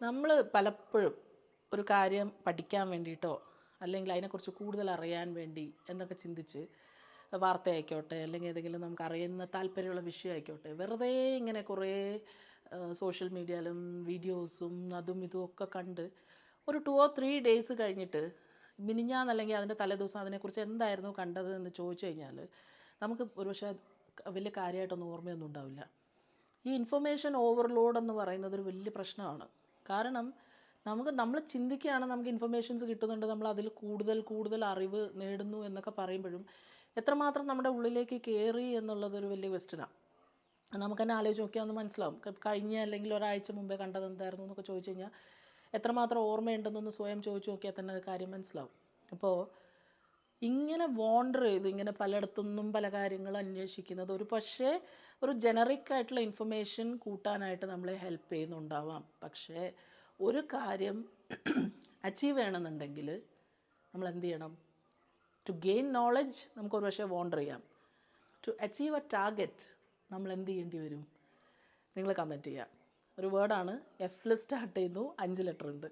നമ്മൾ പലപ്പോഴും ഒരു കാര്യം പഠിക്കാൻ വേണ്ടിയിട്ടോ അല്ലെങ്കിൽ അതിനെക്കുറിച്ച് കൂടുതൽ അറിയാൻ വേണ്ടി എന്നൊക്കെ ചിന്തിച്ച് വാർത്ത ആയിക്കോട്ടെ അല്ലെങ്കിൽ ഏതെങ്കിലും നമുക്ക് അറിയുന്ന താല്പര്യമുള്ള വിഷയം ആയിക്കോട്ടെ വെറുതെ ഇങ്ങനെ കുറേ സോഷ്യൽ മീഡിയയിലും വീഡിയോസും അതും ഇതും ഒക്കെ കണ്ട് ഒരു 2 or 3 ഡേയ്സ് കഴിഞ്ഞിട്ട് മിനിഞ്ഞാന്നല്ലെങ്കിൽ അതിൻ്റെ തലേദിവസം അതിനെക്കുറിച്ച് എന്തായിരുന്നു കണ്ടത് എന്ന് ചോദിച്ചു കഴിഞ്ഞാൽ നമുക്ക് ഒരുപക്ഷെ വലിയ കാര്യമായിട്ടൊന്നും ഓർമ്മയൊന്നും ഉണ്ടാവില്ല. ഈ ഇൻഫർമേഷൻ ഓവർലോഡ് എന്ന് പറയുന്നത് ഒരു വലിയ പ്രശ്നമാണ്. കാരണം നമ്മൾ ചിന്തിക്കുകയാണ് നമുക്ക് ഇൻഫർമേഷൻസ് കിട്ടുന്നുണ്ട്, നമ്മൾ അതിൽ കൂടുതൽ അറിവ് നേടുന്നു എന്നൊക്കെ പറയുമ്പോഴും എത്രമാത്രം നമ്മുടെ ഉള്ളിലേക്ക് കയറി എന്നുള്ളതൊരു വലിയ ക്വസ്റ്റ്യനാണ്. നമുക്ക് തന്നെ ആലോചിച്ച് നോക്കിയാൽ ഒന്ന് മനസ്സിലാവും. കഴിഞ്ഞ അല്ലെങ്കിൽ ഒരാഴ്ച മുമ്പേ കണ്ടത് എന്തായിരുന്നു എന്നൊക്കെ ചോദിച്ചു കഴിഞ്ഞാൽ എത്രമാത്രം ഓർമ്മയുണ്ടെന്നൊന്ന് സ്വയം ചോദിച്ചു നോക്കിയാൽ തന്നെ കാര്യം മനസ്സിലാവും. അപ്പോൾ ഇങ്ങനെ വോണ്ടർ ചെയ്ത് ഇങ്ങനെ പലയിടത്തുനിന്നും പല കാര്യങ്ങൾ അന്വേഷിക്കുന്നത് ഒരു പക്ഷേ ഒരു ജനറിക് ആയിട്ടുള്ള ഇൻഫർമേഷൻ കൂട്ടാനായിട്ട് നമ്മളെ ഹെൽപ്പ് ചെയ്യുന്നുണ്ടാവാം. പക്ഷേ ഒരു കാര്യം അച്ചീവ് ചെയ്യണമെന്നുണ്ടെങ്കിൽ നമ്മൾ എന്ത് ചെയ്യണം? ടു ഗെയിൻ നോളജ് നമുക്കൊരു പക്ഷേ വോണ്ടർ ചെയ്യാം. ടു അച്ചീവ് എ ടാർഗറ്റ് നമ്മൾ എന്ത് ചെയ്യേണ്ടി വരും? നിങ്ങൾ കമൻറ്റ് ചെയ്യാം. ഒരു വേർഡാണ്, എഫിൽ സ്റ്റാർട്ട് ചെയ്യുന്നു, 5 ലെറ്റർ ഉണ്ട്.